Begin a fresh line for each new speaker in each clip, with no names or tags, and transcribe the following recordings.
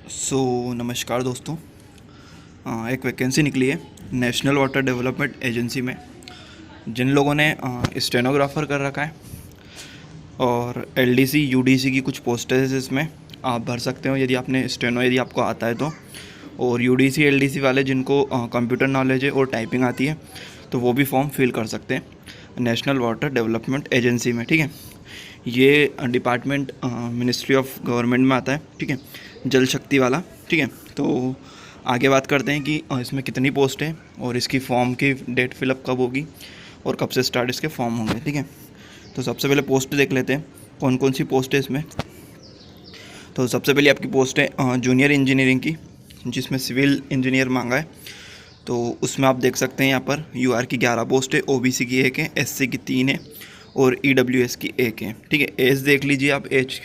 नमस्कार दोस्तों। एक वैकेंसी निकली है नेशनल वाटर डेवलपमेंट एजेंसी में। जिन लोगों ने स्टेनोग्राफ़र कर रखा है और एलडीसी यूडीसी की कुछ पोस्टेज इसमें आप भर सकते हो यदि आपने स्टेनो यदि आपको आता है तो। और यूडीसी एलडीसी वाले जिनको कंप्यूटर नॉलेज है और टाइपिंग आती है तो वो भी फॉर्म फिल कर सकते हैं नेशनल वाटर डेवलपमेंट एजेंसी में। ठीक है, ये डिपार्टमेंट मिनिस्ट्री ऑफ गवर्नमेंट में आता है। ठीक है, जल शक्ति वाला। ठीक है, तो आगे बात करते हैं कि इसमें कितनी पोस्ट है और इसकी फॉर्म की डेट फिलअप कब होगी और कब से स्टार्ट इसके फॉर्म होंगे। ठीक है, तो सबसे पहले पोस्ट देख लेते हैं कौन कौन सी पोस्ट है इसमें। तो सबसे पहले आपकी पोस्ट है जूनियर इंजीनियरिंग की, जिसमें सिविल इंजीनियर मांगा है। तो उसमें आप देख सकते हैं यहाँ पर यूआर की 11 पोस्ट है, ओबीसी की 1 है, एससी की 3 है और ईडब्ल्यूएस की 1 है। ठीक है, एज देख लीजिए आप, एज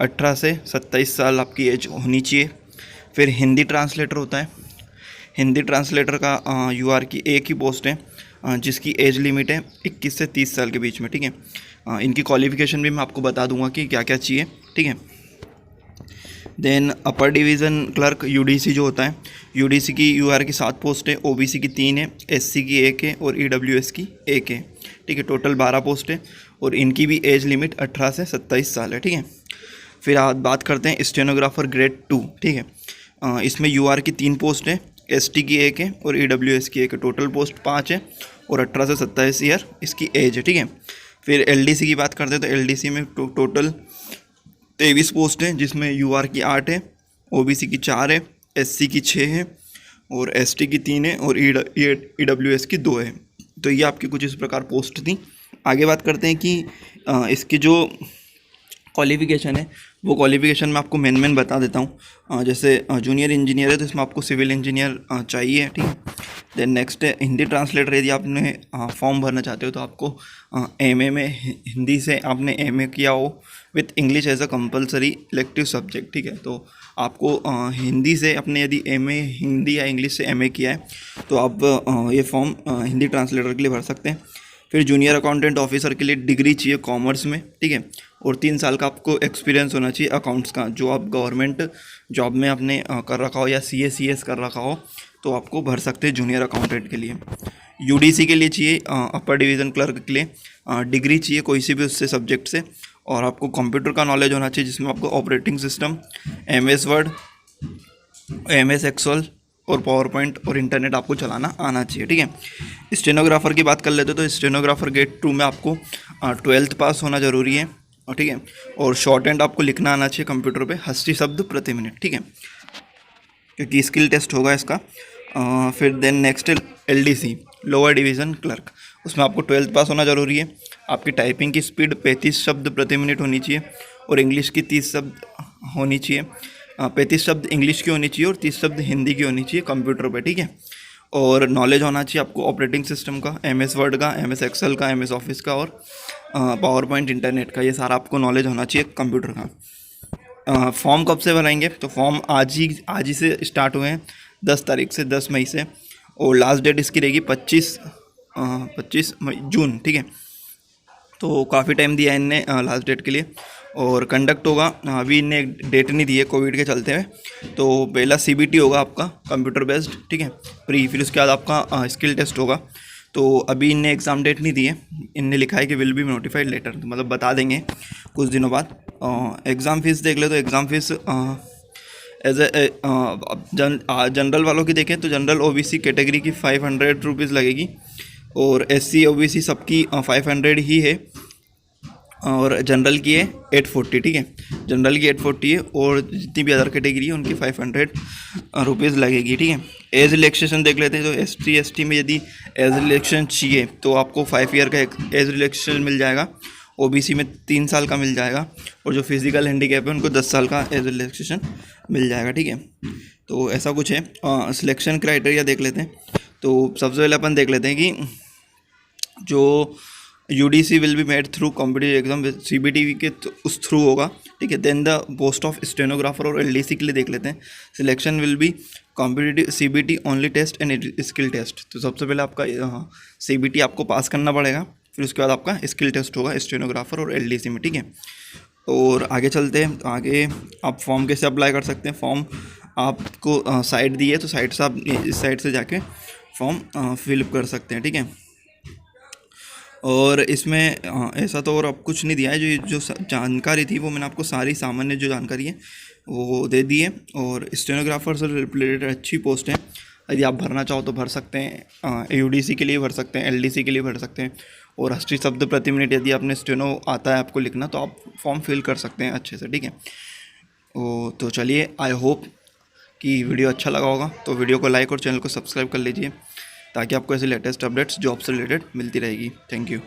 18 से 27 साल आपकी एज होनी चाहिए। फिर हिंदी ट्रांसलेटर होता है, हिंदी ट्रांसलेटर का यूआर की 1 ही पोस्ट है, जिसकी एज लिमिट है 21 से 30 साल के बीच में। ठीक है, इनकी क्वालिफ़िकेशन भी मैं आपको बता दूंगा कि क्या क्या चाहिए। ठीक है, then upper division clerk UDC जो होता है, यूडीसी की यूआर की 7 पोस्ट है, ओबीसी की 3 है, एससी की 1 है और ईडब्ल्यूएस की 1 है। ठीक है, टोटल 12 पोस्ट है और इनकी भी एज लिमिट 18 से 27 साल है। ठीक है, फिर आप बात करते हैं स्टेनोग्राफर ग्रेड 2। ठीक है, इसमें यूआर की 3 पोस्ट है, एसटी की 1 है और ईडब्ल्यूएस की 1 है। टोटल पोस्ट 5 है और 18 से 27 ईयर इसकी एज है। ठीक है, फिर एलडीसी की बात करते हैं तो एलडीसी में टोटल 23 पोस्ट है, जिसमें यूआर की 8 है, ओबीसी की 4 है, एससी की 6 है और एसटी की 3 है और ईडब्ल्यूएस की 2 है। तो ये आपकी कुछ इस प्रकार पोस्ट थी। आगे बात करते हैं कि इसकी जो क्वालिफ़िकेशन है वो क्वालिफ़िकेशन मैं आपको मेन बता देता हूँ। जैसे जूनियर इंजीनियर है तो इसमें आपको सिविल इंजीनियर चाहिए। ठीक है, देन नेक्स्ट है हिंदी ट्रांसलेटर। यदि आपने फॉर्म भरना चाहते हो तो आपको एमए में हिंदी से आपने एमए किया हो with English as a compulsory elective subject. ठीक है, तो आपको हिंदी से अपने यदि एमए हिंदी या इंग्लिश से एमए किया है तो आप ये फॉर्म हिंदी ट्रांसलेटर के लिए भर सकते हैं। फिर जूनियर अकाउंटेंट ऑफिसर के लिए डिग्री चाहिए कॉमर्स में। ठीक है, और 3 साल का आपको एक्सपीरियंस होना चाहिए अकाउंट्स का, जो आप गवर्नमेंट जॉब में आपने कर रखा हो या सीएस कर रखा हो तो आपको भर सकते हैं जूनियर अकाउंटेंट के लिए। यूडीसी के लिए चाहिए अपर डिवीज़न क्लर्क के लिए डिग्री चाहिए कोई सी भी उससे सब्जेक्ट से, और आपको कंप्यूटर का नॉलेज होना चाहिए, जिसमें आपको operating system, MS Word, MS Excel और पावर पॉइंट और इंटरनेट आपको चलाना आना चाहिए। ठीक है, स्टेनोग्राफर की बात कर लेते तो स्टेनोग्राफर गेट 2 में आपको 12th पास होना ज़रूरी है। और ठीक है, और शॉर्ट हैंड आपको लिखना आना चाहिए कंप्यूटर पे 80 शब्द प्रति मिनट। ठीक है, क्योंकि स्किल टेस्ट होगा इसका। फिर then next LDC lower division clerk, उसमें आपको 12th पास होना ज़रूरी है। आपकी टाइपिंग की स्पीड 35 शब्द प्रति मिनट होनी चाहिए और इंग्लिश की 30 शब्द होनी चाहिए। 35 शब्द इंग्लिश की होनी चाहिए और 30 शब्द हिंदी की होनी चाहिए कंप्यूटर पे। ठीक है, और नॉलेज होना चाहिए आपको ऑपरेटिंग सिस्टम का, एमएस वर्ड का, एमएस एक्सेल का, एमएस ऑफिस का और पावर पॉइंट इंटरनेट का। ये सारा आपको नॉलेज होना चाहिए कंप्यूटर का। फॉर्म कब से भराएंगे तो फॉर्म आज ही से स्टार्ट हुए हैं, 10 तारीख से, 10 मई से, और लास्ट डेट इसकी रहेगी 25 जून। ठीक है, तो काफ़ी टाइम दिया है इनने लास्ट डेट के लिए। और कंडक्ट होगा, अभी इनने एक डेट नहीं दी है कोविड के चलते हुए, तो पहला सीबीटी होगा आपका कंप्यूटर बेस्ड। ठीक है, प्री, फिर उसके बाद आपका स्किल टेस्ट होगा। तो अभी इनने एग्ज़ाम डेट नहीं दी है, इनने लिखा है कि विल बी नोटिफाइड लेटर, तो मतलब बता देंगे कुछ दिनों बाद। एग्ज़ाम फीस देख ले तो exam fees as a general वालों की देखें तो जनरल ओबीसी कैटेगरी की 500 रुपीज़ लगेगी और एससी ओबीसी सबकी 500 ही है, और जनरल की है 840। ठीक है, जनरल की 840 है और जितनी भी अदर कैटेगरी है उनकी 500 रुपीज़ लगेगी। ठीक है, एज रिलैक्सेशन देख लेते हैं तो एसटी में यदि एज रिलैक्सेशन चाहिए तो आपको 5 ईयर का एज रिलैक्सेशन मिल जाएगा, ओबीसी में 3 साल का मिल जाएगा, और जो फिजिकल हैंडीकैप है उनको 10 साल का एज रिलैक्सेशन मिल जाएगा। ठीक है, तो ऐसा कुछ है। सिलेक्शन क्राइटेरिया देख लेते हैं। तो सबसे पहले अपन देख लेते हैं कि जो UDC will be made through competitive exam, CBT के उस थ्रू होगा। ठीक है, then the post of stenographer और एलडीसी के लिए देख लेते हैं। Selection will be competitive CBT only test and skill test. तो सबसे पहले आपका सीबीटी आपको पास करना पड़ेगा, फिर उसके बाद आपका स्किल टेस्ट होगा स्टेनोग्राफर और एलडीसी में। ठीक है, और आगे चलते हैं। तो आगे आप फॉर्म कैसे अप्लाई कर सकते हैं। फॉर्म आपको साइट दी है तो साइट से आप इस साइट से जाके फॉर्म फिलअप कर सकते हैं, ठीक है। और इसमें ऐसा तो और अब कुछ नहीं दिया है। जो जानकारी थी वो मैंने आपको सारी सामान्य जो जानकारी है वो दे दी है। और स्टेनोग्राफर से रिलेटेड अच्छी पोस्ट है, यदि आप भरना चाहो तो भर सकते हैं। यूडीसी के लिए भर सकते हैं, एलडीसी के लिए भर सकते हैं। और 80 शब्द प्रति मिनट यदि आपने स्टेनो आता है आपको लिखना तो आप फॉर्म फिल कर सकते हैं अच्छे से, ठीक है। तो चलिए, आई होप कि वीडियो अच्छा लगा होगा, तो वीडियो को लाइक और चैनल को सब्सक्राइब कर लीजिए ताकि आपको ऐसे लेटेस्ट अपडेट्स जॉब से रिलेटेड मिलती रहेगी। Thank you.